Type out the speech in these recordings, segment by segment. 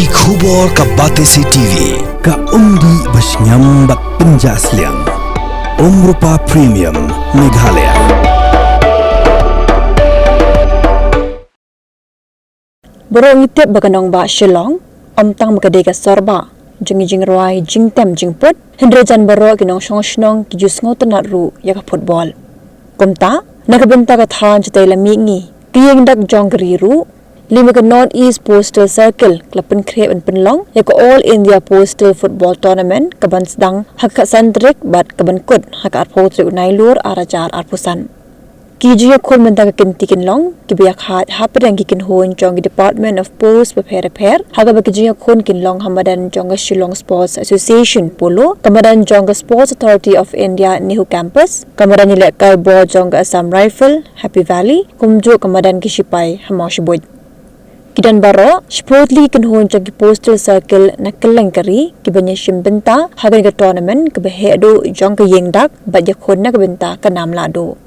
Ki khubor ka bate si TV ka undi basnyam bak penjasliang. Rupa Premium Meghalaya. Borong itip baganong ba Shillong, omtang makadega sorba, jing roi jing tem jing put, hendrejan baro ginong shnong kijus ngotanat ru yaka football. Kumta, nakabenta ka than jatay lamingi, kiyeng dak jong ru, lima ka North East Postal Circle, klapan krep and penlong, yaka All India Postal Football Tournament, kaban Sdang, haka sandrik bat kaban kut, haka arpotrik unailur arajar arpusan. Kijiya khon menta ka kintikin long kibiyak hat hapadang kikin hon jong Department of Post repair haga ba kijiya khon kin long hamadan jong Shillong Sports Association polo kamadan jong Sports Authority of India Nehu Campus kamadan nilekar board jong Assam Rifle Happy Valley kumjo kamadan kishipai hamashboy kidan baro sportly kin hon jong Postal Circle nakalangkari kibanya shimbenta haga ga tournament kabehedo jong ka yengdak ba yakhon na kabenta kanamla do.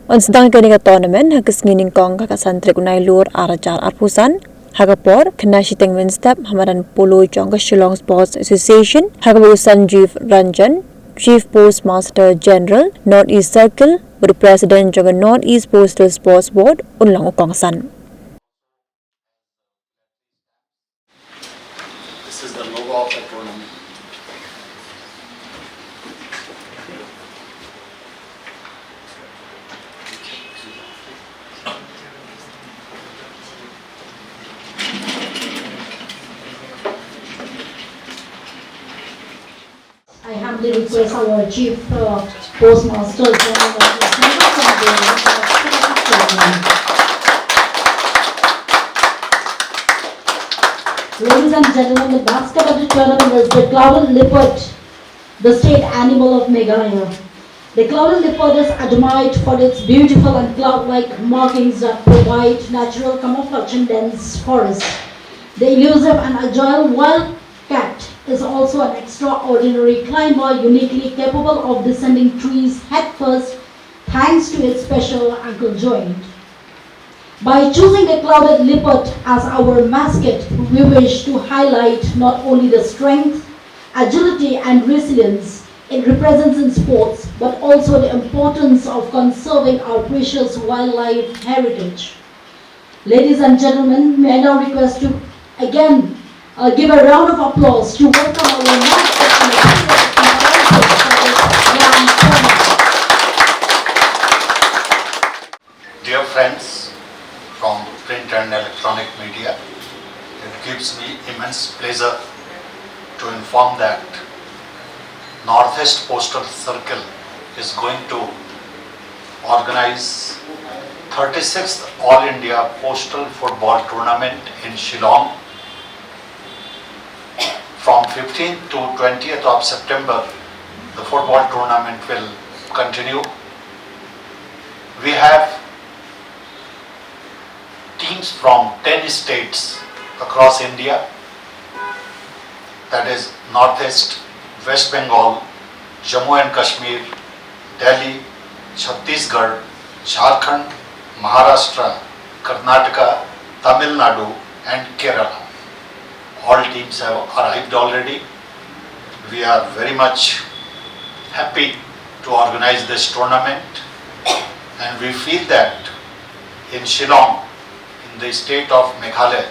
On Sdang ka tournament, hagas ngining kong kakasantrik unailur arajar arpusan, hagapor, kanashiteng winstep, hamaran polo jong Shillong Sports Association, hagabusan Chief Ranjan, Chief Postmaster General, North East Circle, with President jong North East Postal Sports Board, unlang ukongsan. This is the logo of the tournament. I humbly request our Chief Postmaster General Ladies and gentlemen, the mascot of the tournament is the clouded leopard, the state animal of Meghalaya. The clouded leopard is admired for its beautiful and cloud-like markings that provide natural camouflage in dense forests. The elusive and agile wildcat is also an extraordinary climber uniquely capable of descending trees headfirst thanks to its special ankle joint. By choosing the clouded leopard as our mascot, we wish to highlight not only the strength, agility and resilience it represents in sports, but also the importance of conserving our precious wildlife heritage. Ladies and gentlemen, may I now request to again give a round of applause to welcome our mascot Dear friends from print and electronic media, it gives me immense pleasure to inform that Northeast Postal Circle is going to organize 36th All India Postal Football Tournament in Shillong from 15th to 20th of September. The football tournament will continue. We have teams from 10 states across India, that is Northeast, West Bengal, Jammu and Kashmir, Delhi, Chhattisgarh, Jharkhand, Maharashtra, Karnataka, Tamil Nadu and Kerala. All teams have arrived already. We are very much happy to organize this tournament, and we feel that in Shillong, in the state of Meghalaya,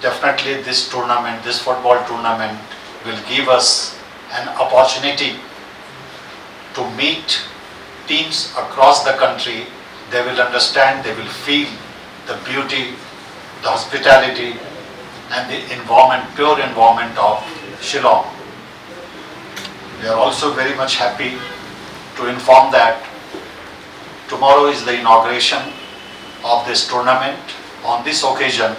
definitely this tournament, this football tournament will give us an opportunity to meet teams across the country. They will understand, they will feel the beauty, the hospitality and the environment, pure environment of Shillong. We are also very much happy to inform that tomorrow is the inauguration of this tournament. On this occasion,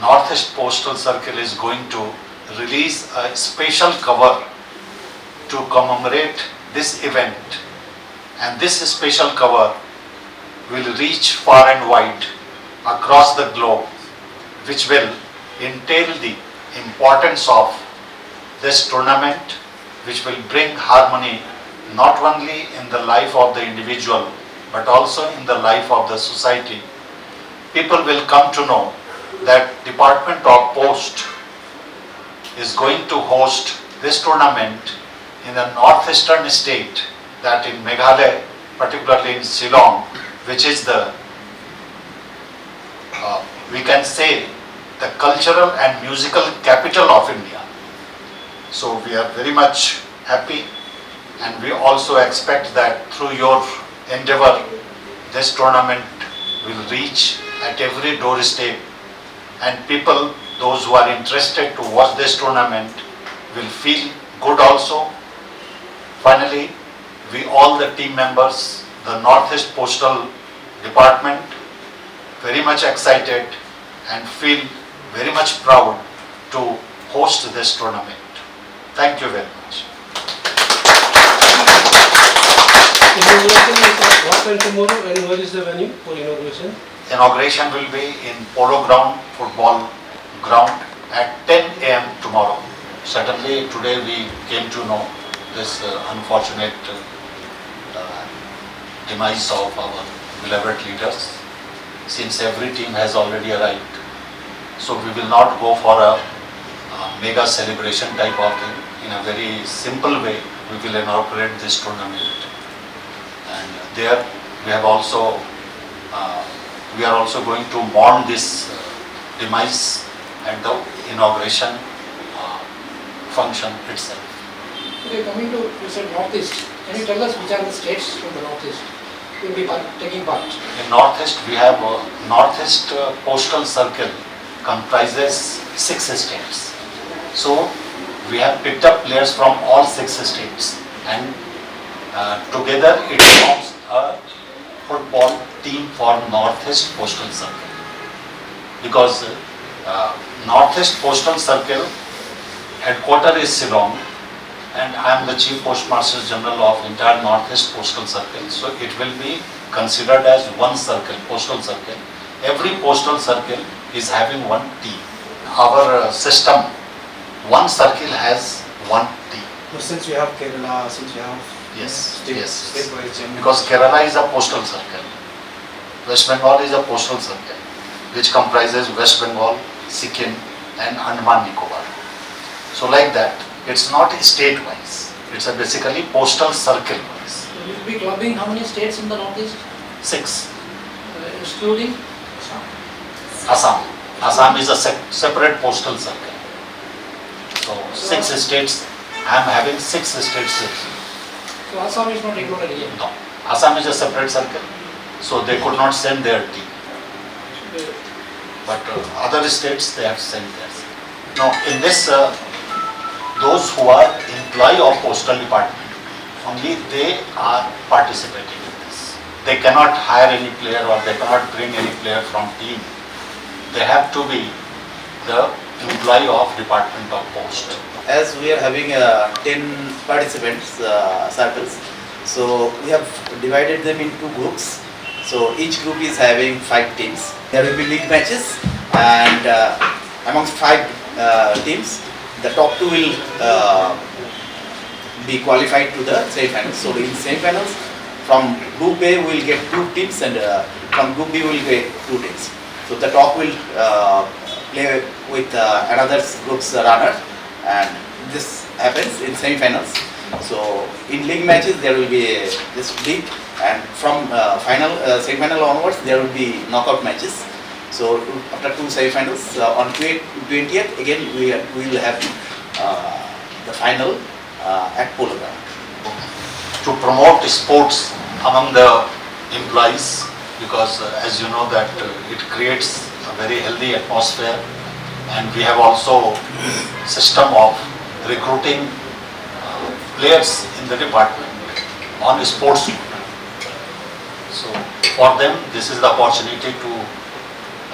Northeast Postal Circle is going to release a special cover to commemorate this event, and this special cover will reach far and wide across the globe, which will entail the importance of this tournament, which will bring harmony not only in the life of the individual but also in the life of the society. People will come to know that Department of Post is going to host this tournament in a northeastern state, that in Meghalaya, particularly in Shillong, which is the, we can say, the cultural and musical capital of India. So we are very much happy, and we also expect that through your endeavor, this tournament will reach at every doorstep, and people, those who are interested to watch this tournament, will feel good also. Finally, we all the team members, the Northeast Postal Department, very much excited and feel very much proud to host this tournament. Thank you very much. Inauguration is what time tomorrow, and where is the venue for inauguration? Inauguration will be in Polo Ground, football ground at 10 a.m. tomorrow. Certainly today we came to know this unfortunate demise of our beloved leaders, since every team has already arrived. So we will not go for a mega celebration type of thing. In a very simple way, we will inaugurate this tournament. And there we have also, we are also going to mourn this demise at the inauguration function itself. Okay, coming to, you said Northeast. Can you tell us which are the states from the Northeast will be taking part? In Northeast, we have Northeast Postal Circle comprises 6 states. So we have picked up players from all 6 states, and together it forms a football team for Northeast Postal Circle. Because Northeast Postal Circle headquarter is Shillong, and I am the Chief Postmaster General of entire Northeast Postal Circle. So it will be considered as one circle, postal circle. Every postal circle is having one team. Our system, one circle has one team. But since we have Kerala, since we have Yes, state, yes. state-wise Jammu. Because Kerala is a postal circle. West Bengal is a postal circle, which comprises West Bengal, Sikkim and Andaman Nicobar. So like that, it's not state-wise. It's a basically postal circle-wise. So we will be clubbing how many states in the Northeast? 6. Excluding? Assam. Assam is a separate postal circle. So 6 states, I am having 6 states. So Assam is not included here. No. Assam is a separate circle, so they could not send their team. But other states, they have sent theirs. Now in this, those who are employee of postal department, only they are participating in this. They cannot hire any player or they cannot bring any player from team. They have to be the employee of Department of Post. As we are having 10 participants circles, so we have divided them into groups. So each group is having 5 teams. There will be league matches, and amongst 5 teams, the top 2 will be qualified to the semi-finals. So in semi-finals, from Group A we will get 2 teams, and from Group B we will get 2 teams. So the top will play with another group's runner, and this happens in semi-finals. So in league matches there will be this league, and from semi-final onwards there will be knockout matches. So after 2 semi-finals, on 20th again we will have the final at Polo Ground. To promote sports among the employees, because as you know that it creates a very healthy atmosphere, and we have also system of recruiting players in the department on sports. So for them this is the opportunity to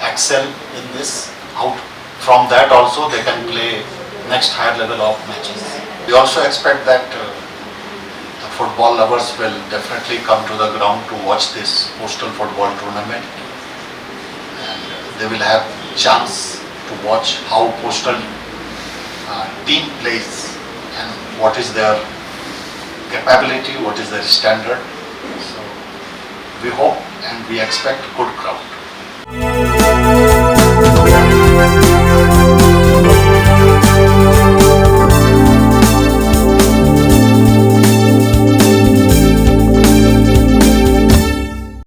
excel in this. Out from that also they can play next higher level of matches. We also expect that the football lovers will definitely come to the ground to watch this postal football tournament, and they will have chance to watch how postal team plays and what is their capability, what is their standard. So we hope and we expect good crowd.